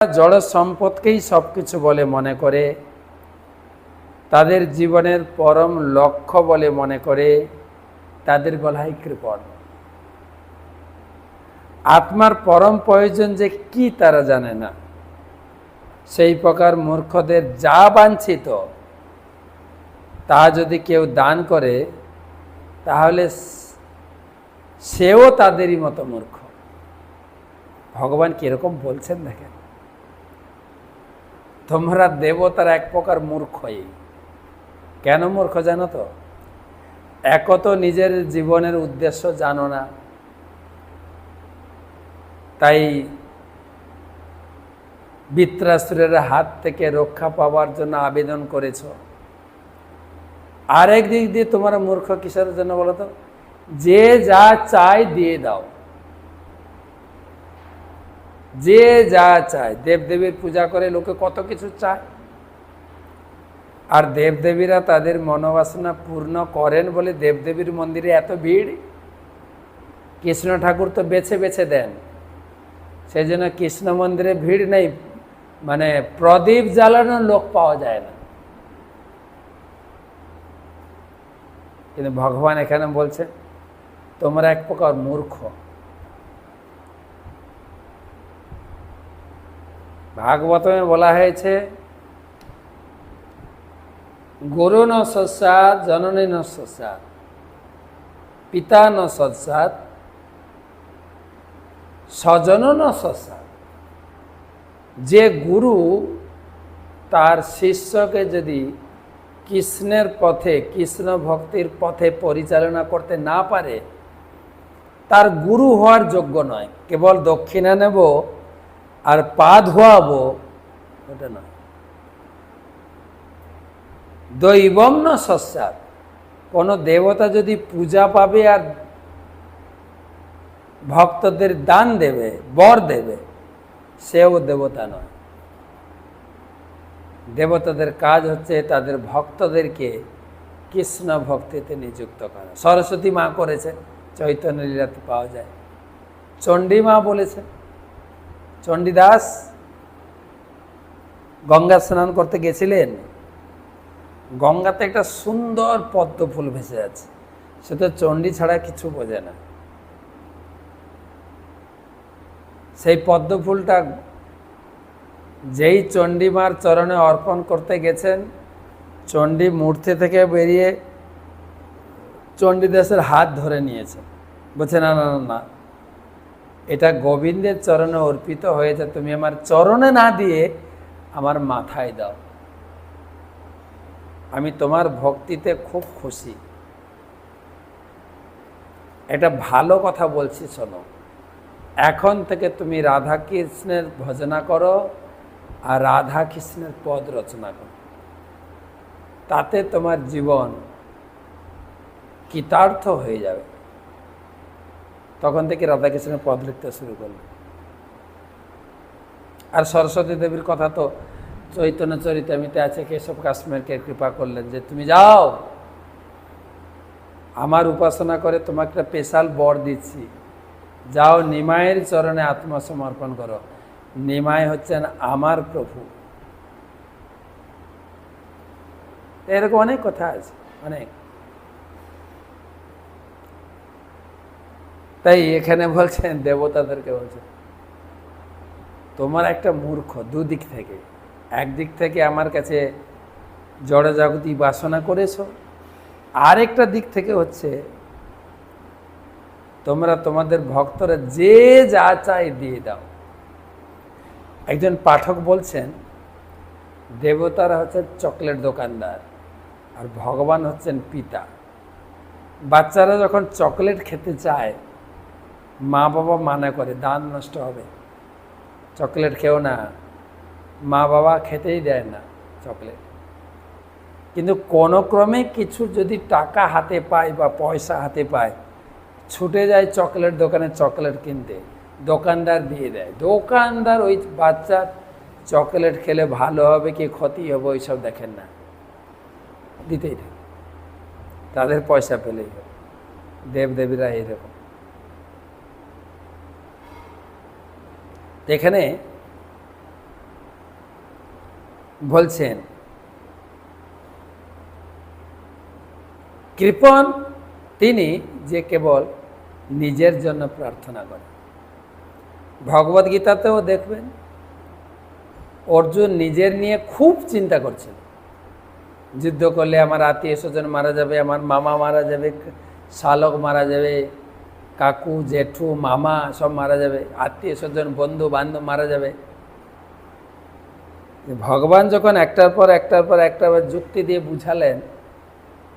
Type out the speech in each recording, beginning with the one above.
জড় সম্পদকেই সবকিছু বলে মনে করে, তাদের জীবনের পরম লক্ষ্য বলে মনে করে, তাদের বলা হয় কৃপণ। আত্মার পরম প্রয়োজন যে কি তারা জানে না। সেই প্রকার মূর্খদের যা বাঞ্ছিত তা যদি কেউ দান করে, তাহলে সেও তাদেরই মতো মূর্খ। ভগবান কিরকম বলছেন দেখেন, তোমরা দেবতারা এক প্রকার মূর্খই। কেন মূর্খ জানো তো? এক তো নিজের জীবনের উদ্দেশ্য জানো না, তাই বৃত্রাসুরের হাত থেকে রক্ষা পাওয়ার জন্য আবেদন করেছ। আরেক দিক দিয়ে তোমরা মূর্খ কিসের জন্য বলো তো? যে যা চায় দিয়ে দাও। যে যা চায়, দেবদেবীর পূজা করে লোকে কত কিছু চায়, আর দেবদেবীরা তাদের মনোবাসনা পূর্ণ করেন বলে দেবদেবীর মন্দিরে এত ভিড়। কৃষ্ণ ঠাকুর তো বেছে বেছে দেন, সেই জন্য কৃষ্ণ মন্দিরে ভিড় নেই, মানে প্রদীপ জ্বালানোর লোক পাওয়া যায় না। কিন্তু ভগবান এখানে বলছে তোমরা এক প্রকার মূর্খ। ভাগবতমে বলা হয়েছে, গুরু ন সৎসাৎ, জননী ন সৎসাৎ, পিতা ন সৎসাৎ, স্বজন ন সৎসাৎ। যে গুরু তার শিষ্যকে যদি কৃষ্ণের পথে, কৃষ্ণ ভক্তির পথে পরিচালনা করতে না পারে, তার গুরু হওয়ার যোগ্য নয়। কেবল দক্ষিণা নেব আর পা ধোয়াবো, ওটা নয়। দৈবম ন সৎসাৎ, কোনো দেবতা যদি পূজা পাবে আর ভক্তদের দান দেবে, বর দেবে, সেও দেবতা নয়। দেবতাদের কাজ হচ্ছে তাদের ভক্তদেরকে কৃষ্ণ ভক্তিতে নিযুক্ত করা। সরস্বতী মা করেছেন, চৈতন্য লীলাতে পাওয়া যায়। চণ্ডী মা বলেছেন, চণ্ডীদাস গঙ্গা স্নান করতে গেছিলেন, গঙ্গাতে একটা সুন্দর পদ্ম ফুল ভেসে আছে, সে তো চণ্ডী ছাড়া কিছু বোঝে না। সেই পদ্ম ফুলটা যেই চণ্ডীমার চরণে অর্পণ করতে গেছেন, চণ্ডী মূর্তি থেকে বেরিয়ে চণ্ডীদাসের হাত ধরে নিয়েছে, বলছে না না না, এটা গোবিন্দের চরণে অর্পিত হয়েছে, তুমি আমার চরণে না দিয়ে আমার মাথায় দাও, আমি তোমার ভক্তিতে খুব খুশি। এটা ভালো কথা বলছি, শোনো, এখন থেকে তুমি রাধা কৃষ্ণের ভজনা করো আর রাধা কৃষ্ণের পদ রচনা করো, তাতে তোমার জীবন কৃতার্থ হয়ে যাবে। তখন থেকে রাধা কৃষ্ণের পদ লিখতে শুরু করবে। আর সরস্বতী দেবীর কথা তো চৈতন্য চরিতামৃতে আছে, কেশব কাশ্মীরকে কৃপা করলেন যে তুমি যাও, আমার উপাসনা করে তোমাকে একটা স্পেশাল বর দিচ্ছি, যাও নিমাইয়ের চরণে আত্মসমর্পণ করো। নিমাই হচ্ছেন আমার প্রভু। এরকম অনেক কথা আছে, অনেক। তাই এখানে বলছেন, দেবতাদেরকে বলছেন তোমার একটা মূর্খ দুদিক থেকে। একদিক থেকে আমার কাছে জড়জাগতিক বাসনা করেছো, আরেকটা দিক থেকে হচ্ছে তোমরা তোমাদের ভক্তরা যে যা চাই দিয়ে দাও। একজন পাঠক বলছেন, দেবতারা হচ্ছেন চকলেট দোকানদার আর ভগবান হচ্ছেন পিতা। বাচ্চারা যখন চকলেট খেতে চায়, মা বাবা মানা করে, দান নষ্ট হবে, চকলেট খেও না, মা বাবা খেতেই দেয় না চকলেট। কিন্তু কোনো ক্রমে কিছু যদি টাকা হাতে পায় বা পয়সা হাতে পায়, ছুটে যায় চকলেট দোকানে চকলেট কিনতে, দোকানদার দিয়ে দেয়। দোকানদার ওই বাচ্চা চকলেট খেলে ভালো হবে কি ক্ষতি হবে ওইসব দেখেন না, দিতেই থাকে, তাদের পয়সা পেলেই হবে। দেবদেবীরা এইরকম। এখানে বলছেন কৃপণ তিনি যে কেবল নিজের জন্য প্রার্থনা করেন। ভগবদ গীতাতেও দেখবেন অর্জুন নিজের নিয়ে খুব চিন্তা করছেন, যুদ্ধ করলে আমার আত্মীয় স্বজন মারা যাবে, আমার মামা মারা যাবে, শালক মারা যাবে, কাকু জেঠু মামা সব মারা যাবে, আত্মীয় স্বজন বন্ধু বান্ধব মারা যাবে। ভগবান যখন একটার পর একটার যুক্তি দিয়ে বুঝালেন,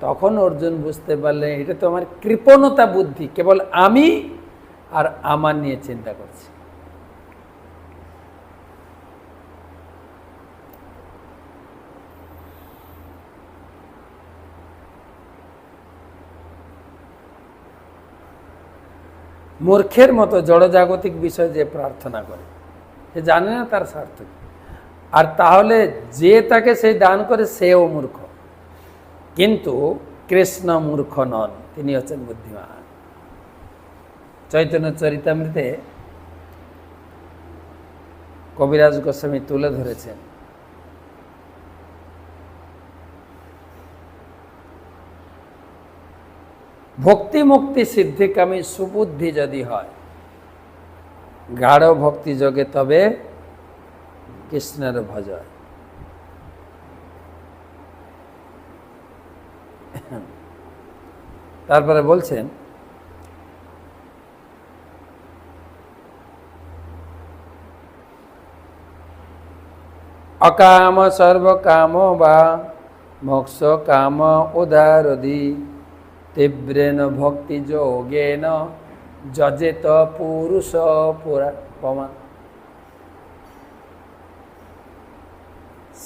তখন অর্জুন বুঝতে পারলেন এটা তো আমার কৃপণতা বুদ্ধি, কেবল আমি আর আমার নিয়ে চিন্তা করছি। মূর্খের মতো জড়জাগতিক বিষয় যে প্রার্থনা করে, সে জানে না তার স্বার্থ, আর তাহলে যে তাকে সেই দান করে সেও মূর্খ। কিন্তু কৃষ্ণ মূর্খ নন, তিনি হচ্ছেন বুদ্ধিমান। চৈতন্য চরিতামৃতে কবিরাজ গোস্বামী তুলে ধরেছেন, ভক্তি মুক্তি সিদ্ধিকামী সুবুদ্ধি যদি হয়, গাঢ় ভক্তি যোগে তবে কৃষ্ণের ভজন। তারপরে বলছেন অকাম সর্বকাম বা মোক্ষ কাম উদারদি তীব্রেন ভক্তি যোগেন যজেত পুরুষ পমা।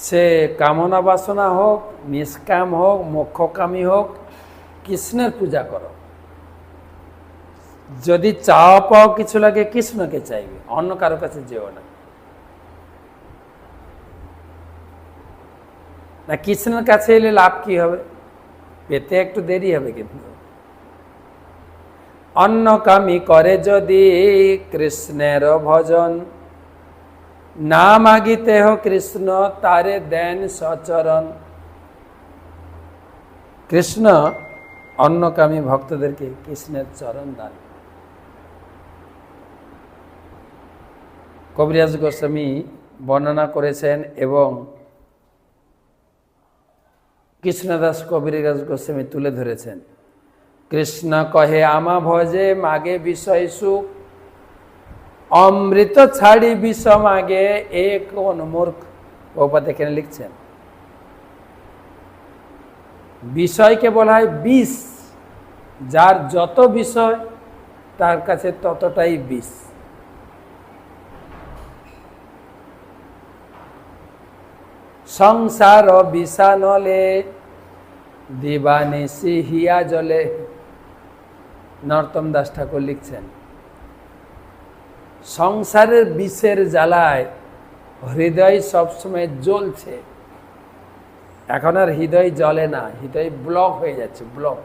সে কামনা বাসনা হোক, নিষ্কাম হোক, মোক্ষকামী হোক, কৃষ্ণের পূজা করো। যদি চাওয়া পাও কিছু লাগে, কৃষ্ণকে চাইবে, অন্য কারো কাছে যেও না। না কৃষ্ণের কাছে এলে লাভ কি হবে? পেতে একটু দেরি হবে, কিন্তু অন্য কামি করে যদি কৃষ্ণের ভজন, না মাগিতে হো কৃষ্ণ তারে দেন সচরণ। কৃষ্ণ অন্নকামী ভক্তদেরকে কৃষ্ণের চরণ দান। কবিরাজ গোস্বামী বর্ণনা করেছেন এবং কৃষ্ণদাস কবিরাজ গোস্বামী তুলে ধরেছেন। কৃষ্ণ কহে আমা ভজে মাগে বিষয় সুখ, অমৃত ছাড়ি বিষ মাগে এ কোন মূর্খ। প্রভুপাদ এখানে লিখছেন বিষয়কে বলা হয় বিষ, যার যত বিষয় তার কাছে ততটাই বিষ। সংসার বিষানলে দিবানিশি হিয়া জলে। নরোত্তম দাস ঠাকুর লিখছেন সংসারের বিষের জ্বালায় হৃদয় সবসময় জ্বলছে, এখন আর হৃদয় জ্বলে না, হৃদয় ব্লক হয়ে যাচ্ছে, ব্লক।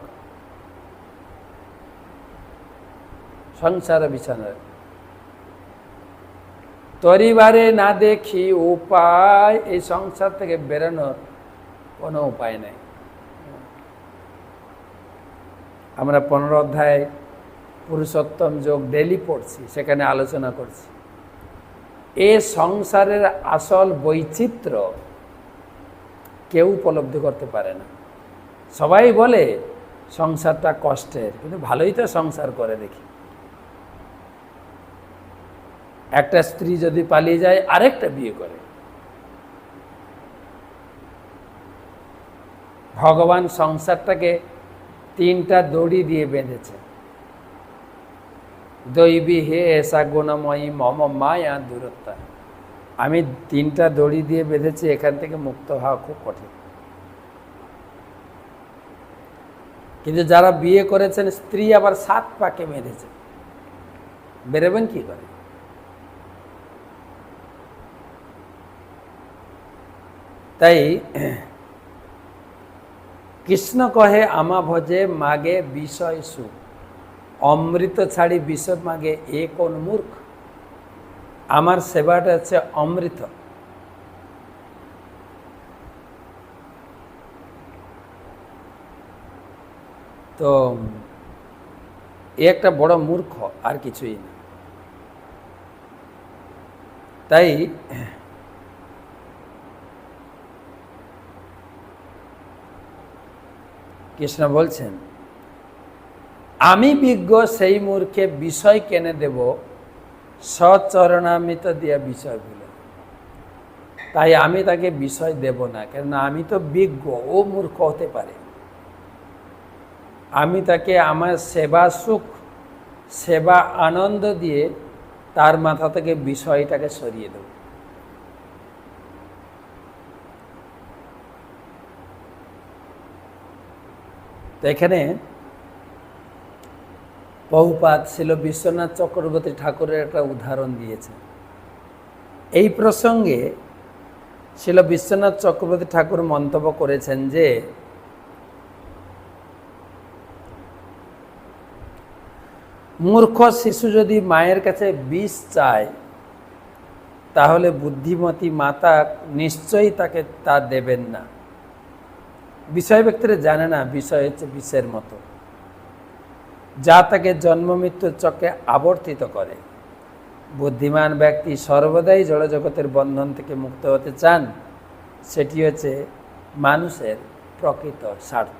সংসার বিছানায় তরিবারে না দেখি উপায়, এই সংসার থেকে বেরোনোর কোনো উপায় নেই। আমরা 15 অধ্যায় পুরুষোত্তম যোগ ডেলি পড়ছি, সেখানে আলোচনা করছি এ সংসারের আসল বৈচিত্র্য কেউ উপলব্ধি করতে পারে না। সবাই বলে সংসারটা কষ্টের, কিন্তু ভালোই তো সংসার করে দেখি। একটা স্ত্রী যদি পালিয়ে যায় আরেকটা বিয়ে করে। ভগবান সংসারটাকে 3টা দড়ি দিয়ে বেঁধেছে। দৈবী হে এসা গুণময়ী মম মায়া দূরত্বা। আমি 3টা দড়ি দিয়ে বেঁধেছি, এখান থেকে মুক্ত হওয়া খুব কঠিন। কিন্তু যারা বিয়ে করেছেন স্ত্রী আবার 7 পাকে বেঁধেছে, বেরোবেন কি করে? তাই কৃষ্ণ কহে আমা ভজে মাগে বিষয় সুখ, অমৃত ছাড়ি বিষ মাগে এ কোন মূর্খ। আমার সেবাটা হচ্ছে অমৃত, তো এ একটা বড় মূর্খ, আর কিছুই না। তাই কৃষ্ণ বলছেন, আমি বিজ্ঞ সেই মূর্খে বিষয় কেনে দেব, সচরণামৃত দিয়া বিষয় ভুলে। তাই আমি তাকে বিষয় দেব না, কেননা আমি তো বিজ্ঞ, ও মূর্খ হতে পারে। আমি তাকে আমার সেবা সুখ, সেবা আনন্দ দিয়ে তার মাথা থেকে বিষয়টাকে সরিয়ে দেব। তো এখানে বহুপাত ছিল বিশ্বনাথ চক্রবর্তী ঠাকুরের একটা উদাহরণ দিয়েছে। এই প্রসঙ্গে ছিল বিশ্বনাথ চক্রবর্তী ঠাকুর মন্তব্য করেছেন যে মূর্খ শিশু যদি মায়ের কাছে বিষ চায়, তাহলে বুদ্ধিমতী মাতা নিশ্চয়ই তাকে তা দেবেন না। বিষয় ব্যক্তিরা জানে না বিষয় হচ্ছে বিষের মতো, যা তাকে জন্ম মৃত্যুর চক্রে আবর্তিত করে। বুদ্ধিমান ব্যক্তি সর্বদাই জড়জগতের বন্ধন থেকে মুক্ত হতে চান, সেটি হচ্ছে মানুষের প্রকৃত স্বার্থ।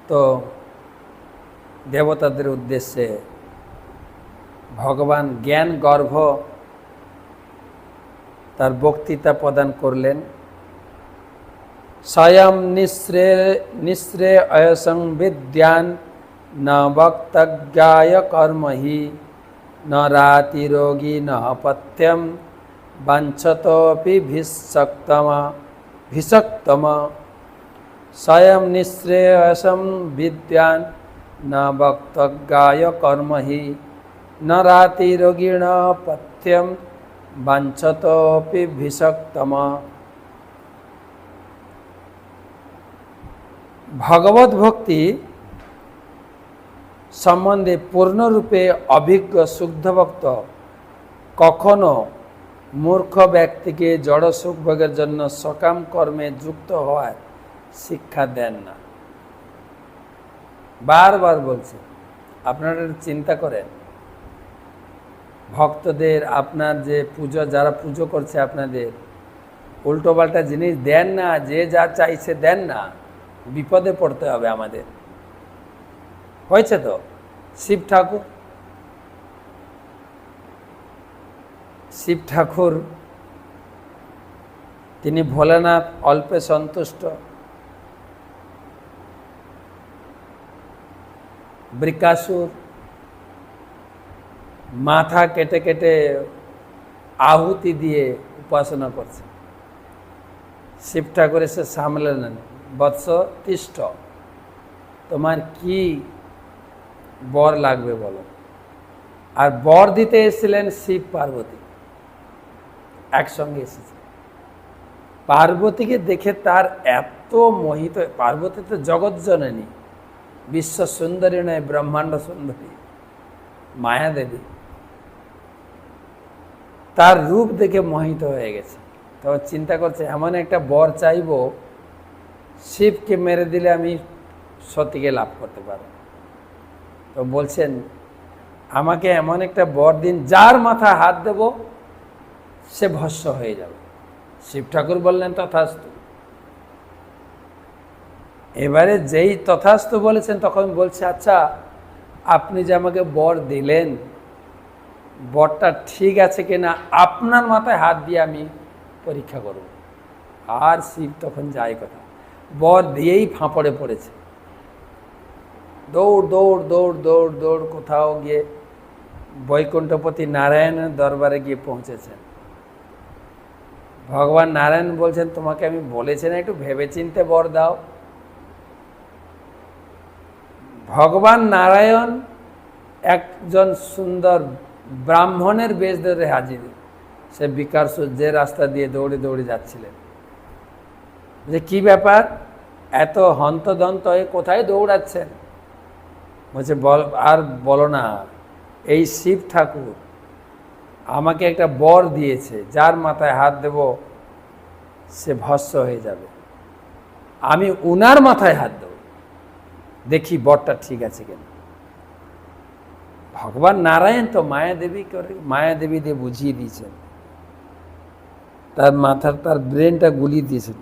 তো দেবতাদের উদ্দেশ্যে ভগবান জ্ঞান গর্ভ তার বক্তৃতা প্রদান করলেন। স্বয়ং নিঃশ্রেয়সং সংবিদ্যান ন বক্তজ্ঞায় কর্মহি ন রাতিরোগী ন পথ্যম বাঞ্ছতোপি ভিষক্তম। স্বয়ং নিঃশ্রেয়সং বিদ্যান ন বক্তজ্ঞায় কর্মহি ন রাতিরোগীণ পথ্যম বাঞ্ছতোপি ভিষক্তম। ভগবত ভক্তি সম্বন্ধে পূর্ণরূপে অভিজ্ঞ শুদ্ধভক্ত কখনো মূর্খ ব্যক্তিকে জড় সুখ ভোগের জন্য সকাম কর্মে যুক্ত হওয়ার শিক্ষা দেন না। বারবার বলছে, আপনারা চিন্তা করেন, ভক্তদের আপনার যে পুজো, যারা পুজো করছে আপনাদের, উল্টোপাল্টা জিনিস দেন না, যে যা চাইছে দেন না, বিপদে পড়তে হবে আমাদের। হয়েছে তো শিব ঠাকুর তিনি ভোলেনাথ, অল্পে সন্তুষ্ট। বৃকাসুর মাথা কেটে কেটে আহুতি দিয়ে উপাসনা করছে। শিব ঠাকুর এসে সামলেন, বৎস তিষ্ঠ, তোমার কি বর লাগবে বলো। আর বর দিতে এসেছিলেন শিব পার্বতী, একসঙ্গে এসেছে। পার্বতীকে দেখে তার এত মোহিত, পার্বতী তো জগৎ জননী, বিশ্ব সুন্দরী নয়, ব্রহ্মাণ্ড সুন্দরী, মায়া দেবী। তার রূপ দেখে মোহিত হয়ে গেছে। তো চিন্তা করছে, এমন একটা বর চাইব শিবকে মেরে দিলে আমি সতীকে লাভ করতে পারব। তো বলছেন, আমাকে এমন একটা বর দিন যার মাথায় হাত দেব সে ভস্ম হয়ে যাবে। শিব ঠাকুর বললেন তথাস্তু। এবারে যেই তথাস্তু বলেছেন, তখন বলছে, আচ্ছা আপনি যে আমাকে বর দিলেন, বরটা ঠিক আছে কিনা আপনার মাথায় হাত দিয়ে আমি পরীক্ষা করব। আর শিব তখন যায় কথা, বর দিয়েই ফাঁপড়ে পড়েছে। দৌড় দৌড় দৌড় দৌড় দৌড় কোথাও গিয়ে বৈকুণ্ঠপতি নারায়ণের দরবারে গিয়ে পৌঁছেছেন। ভগবান নারায়ণ বলছেন, তোমাকে আমি বলেছি না একটু ভেবেচিন্তে বর দাও। ভগবান নারায়ণ একজন সুন্দর ব্রাহ্মণের বেশ ধরে হাজির। সে বিকার যে রাস্তা দিয়ে দৌড়ে দৌড়ে যাচ্ছিলেন, যে কি ব্যাপার, এত হন্তদন্ত হয়ে কোথায় দৌড়াচ্ছেন? বলছে, আর বলো না, এই শিব ঠাকুর আমাকে একটা বর দিয়েছে, যার মাথায় হাত দেব সে ভস্ম হয়ে যাবে। আমি উনার মাথায় হাত দেব, দেখি বরটা ঠিক আছে কিনা। ভগবান নারায়ণ তো মায়াদেবী দিয়ে বুঝিয়ে দিয়েছেন, তার মাথার তার ব্রেনটা গুলিয়ে দিয়েছেন।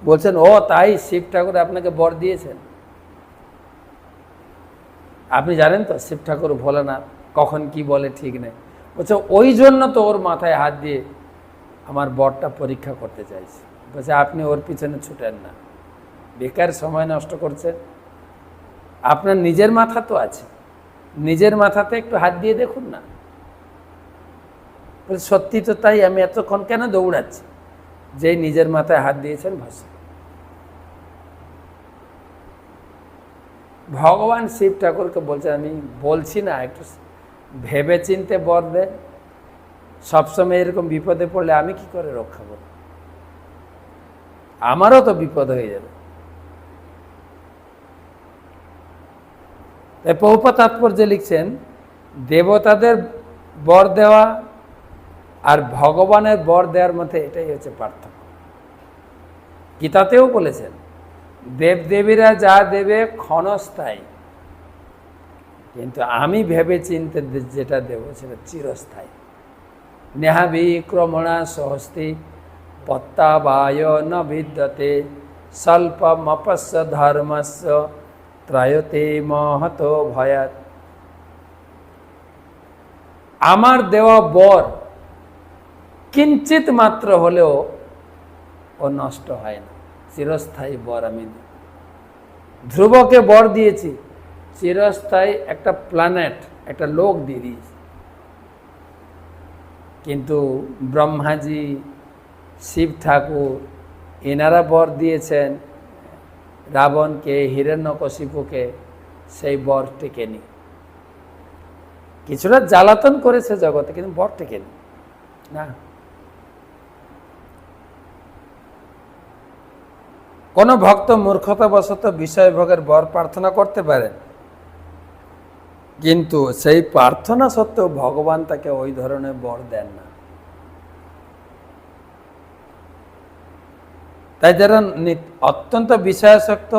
বলছেন ও তাই শিব ঠাকুর আপনাকে বর দিয়েছেন। আপনি জানেন তো শিব ঠাকুর ভোলেনাথ কখন কি বলে ঠিক নেই। বলছে ওই জন্য তো ওর মাথায় হাত দিয়ে আমার বরটা পরীক্ষা করতে চাইছে। বলছে আপনি ওর পিছনে ছুটেন না, বেকার সময় নষ্ট করছেন। আপনার নিজের মাথা তো আছে, নিজের মাথাতে একটু হাত দিয়ে দেখুন না। বলছে সত্যি তো তাই, আমি এতক্ষণ কেন দৌড়াচ্ছি, যে নিজের মাথায় হাত দিয়েছেন ভাষা। ভগবান শিব ঠাকুরকে বলছেন আমি বলছি না একটু ভেবে চিনতে বর দে, সবসময় এরকম বিপদে পড়লে আমি কি করে রক্ষা করব, আমারও তো বিপদ হয়ে যাবে। তাই প্রভুপাদ তাৎপর্যে লিখছেন দেবতাদের বর দেওয়া আর ভগবানের বর দেওয়ার মধ্যে এটাই হচ্ছে পার্থক্য। গীতাতেও বলেছেন দেবদেবীরা যা দেবে ক্ষণস্থায়ী, কিন্তু আমি ভেবে চিনতে যেটা দেব সেটা চিরস্থায়ী। নেহা বিক্রমণা সহস্তি পত্তাবায় ন বিদ্যতে স্বল্পমপস্য ধর্মস্য ত্রায়তে মহত ভয়াত। আমার দেওয়া বর কিঞ্চিত মাত্র হলেও ও নষ্ট হয় না, চিরস্থায়ী বর আমি দিই। ধ্রুবকে বর দিয়েছি, চিরস্থায়ী একটা প্ল্যানেট, একটা লোক দিয়ে দিয়েছি। কিন্তু ব্রহ্মাজি, শিব ঠাকুর এনারা বর দিয়েছেন রাবণকে, হিরণ্যকশিপুকে, সেই বর টেকেনি। কিছুটা জ্বালাতন করেছে জগতে, কিন্তু বর টেকেনি না। কোনো ভক্ত মূর্খতাবশত বিষয় ভোগের বর প্রার্থনা করতে পারেন, কিন্তু সেই প্রার্থনা সত্ত্বেও ভগবান তাকে ওই ধরনের বর দেন না। তাই যারা অত্যন্ত বিষয়াসক্ত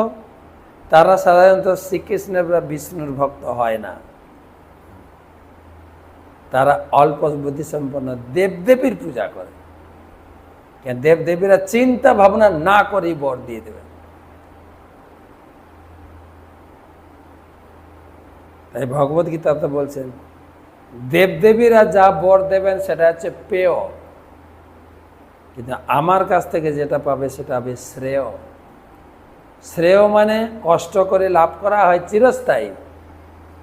তারা সাধারণত শ্রীকৃষ্ণের বা বিষ্ণুর ভক্ত হয় না, তারা অল্প বুদ্ধি সম্পন্ন দেবদেবীর পূজা করে। কেন দেবদেবীরা চিন্তা ভাবনা না করেই বর দিয়ে দেবেন। তাই ভগবত গীতাতে বলছেন দেবদেবীরা যা বর দেবেন সেটা হচ্ছে পেয়, কিন্তু আমার কাছ থেকে যেটা পাবে সেটা হবে শ্রেয়। শ্রেয় মানে কষ্ট করে লাভ করা হয় চিরস্থায়ী,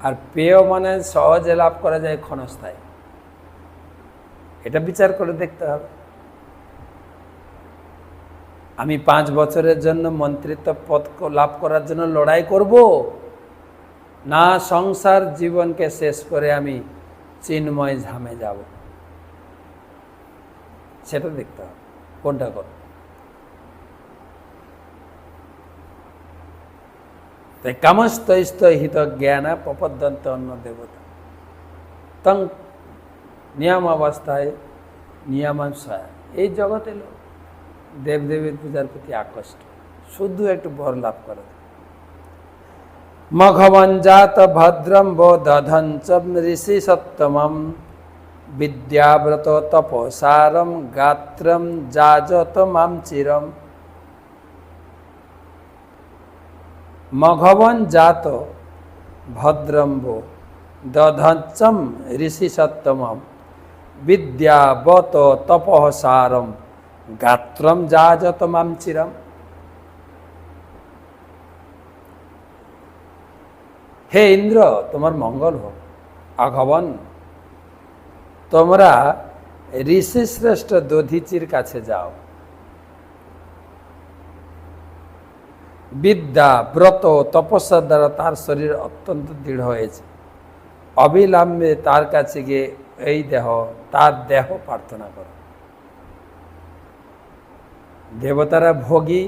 আর পেয় মানে সহজে লাভ করা যায় ক্ষণস্থায়ী। এটা বিচার করে দেখতে হবে। আমি 5 বছরের জন্য মন্ত্রিত্ব পদ লাভ করার জন্য লড়াই করব, না সংসার জীবনকে শেষ করে আমি চিন্ময় ধামে যাব, সেটা দেখতে হবে কোনটা করব। তাই কামস্তৈস্ত হিত জ্ঞান প্রপদ্যন্ত অন্য দেবতা তং নিয়ম অবস্থায় নিয়মানুসার। এই জগতে লোক দেবদেবীর পূজার প্রতি আকৃষ্ট, শুধু একটু বর লাভ করে। মঘবন জাত ভদ্রম বোধঞ্চ ঋষি সত্তমম বিদ্যাব্রত তপসারম গাত্রম যাজত মাম চিরম। মঘবন জাত ভদ্রম দধঞ্চম ঋষি সত্তমম বিদ্যাবত তপসারম গাত্রম যাজত মাম চিরম। হে ইন্দ্র, তোমার মঙ্গল হোক। অঘবন, তোমরা ঋষি শ্রেষ্ঠ দধিচির কাছে যাও। বিদ্যা ব্রত তপস্যার দ্বারা তার শরীর অত্যন্ত দৃঢ় হয়েছে, অবিলম্বে তার কাছে গিয়ে তার দেহ প্রার্থনা করো। দেবতারা ভোগী,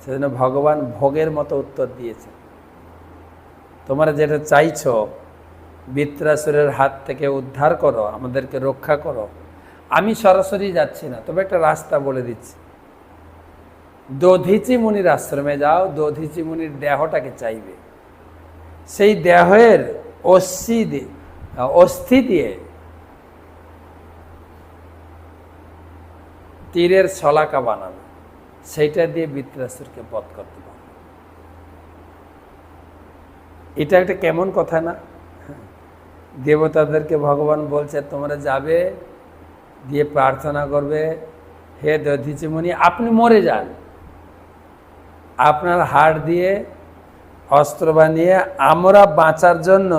সেজন্য ভগবান ভোগের মতো উত্তর দিয়েছে। তোমরা যেটা চাইছো বৃত্রাসুরের হাত থেকে উদ্ধার করো, আমাদেরকে রক্ষা করো, আমি সরাসরি যাচ্ছি না, তবে একটা রাস্তা বলে দিচ্ছি। দধিচি মুনির আশ্রমে যাও, দধিচি মুনির দেহটাকে চাইবে, সেই দেহের অস্থি দিয়ে তীরের শলাকা বানাবে, সেইটা দিয়ে বৃত্রাসুরকে বধ করতে পারবে। এটা একটা কেমন কথা না? দেবতাদেরকে ভগবান বলছে তোমরা যাবে, দিয়ে প্রার্থনা করবে, হে দধিচি মুনি আপনি মরে যান, আপনার হাড় দিয়ে অস্ত্র বানিয়ে আমরা বাঁচার জন্য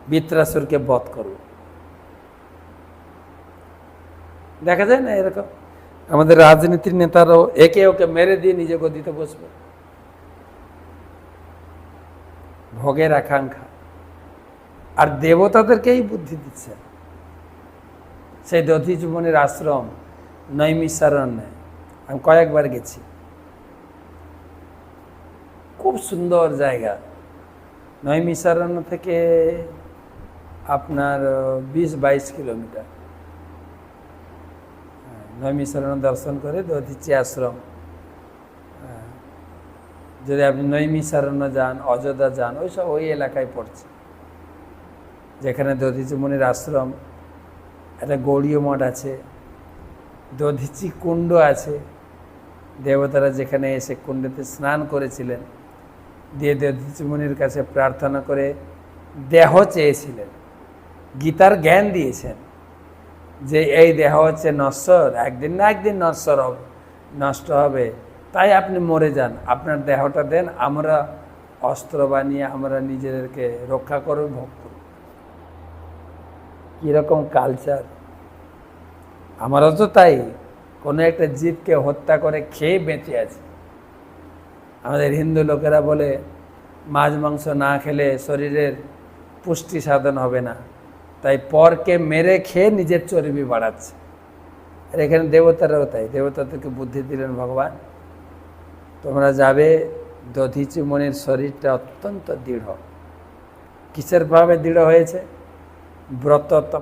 বৃত্রাসুরকে বধ করব। দেখা যায় না এরকম? আমাদের রাজনীতির নেতারাও একে ওকে মেরে দিয়ে নিজে গদিতে বসবে, ভোগের আকাঙ্ক্ষা। আর দেবতাদেরকেই বুদ্ধি দিচ্ছে। সেই দধিচি মুনির আশ্রম নৈমিষারণ্যে আমি কয়েকবার গেছি, খুব সুন্দর জায়গা। নৈমিষারণ্য থেকে আপনার 20-22 কিলোমিটার। নৈমিষারণ্য দর্শন করে দধিচি আশ্রম, যদি আপনি নৈমিষারণ্য যান, অযোধ্যা যান, ওই এলাকায় পড়ছে, যেখানে দধিচি মুনির আশ্রম। একটা গৌড়ীয় মঠ আছে, দধিচি কুণ্ড আছে, দেবতারা যেখানে এসে কুণ্ডতে স্নান করেছিলেন, দিয়ে দধিচি মুনির কাছে প্রার্থনা করে দেহ চেয়েছিলেন। গীতার জ্ঞান দিয়েছেন যে এই দেহ হচ্ছে নশ্বর, একদিন না একদিন নষ্ট হবে, তাই আপনি মরে যান, আপনার দেহটা দেন, আমরা অস্ত্র বানিয়ে আমরা নিজেদেরকে রক্ষা করব, ভোগ করব। কীরকম কালচার! আমারও তো তাই, কোনো একটা জীবকে হত্যা করে খেয়ে বেঁচে আছে। আমাদের হিন্দু লোকেরা বলে মাছ মাংস না খেলে শরীরের পুষ্টি সাধন হবে না, তাই পরকে মেরে খেয়ে নিজের চর্বি বাড়াচ্ছে। আর এখানে দেবতারাও তাই, দেবতাদেরকে বুদ্ধি দিলেন ভগবান, তোমরা যাবে, দধিচি মুনির শরীরটা অত্যন্ত দৃঢ়। কিসের ভাবে দৃঢ় হয়েছে? ব্রত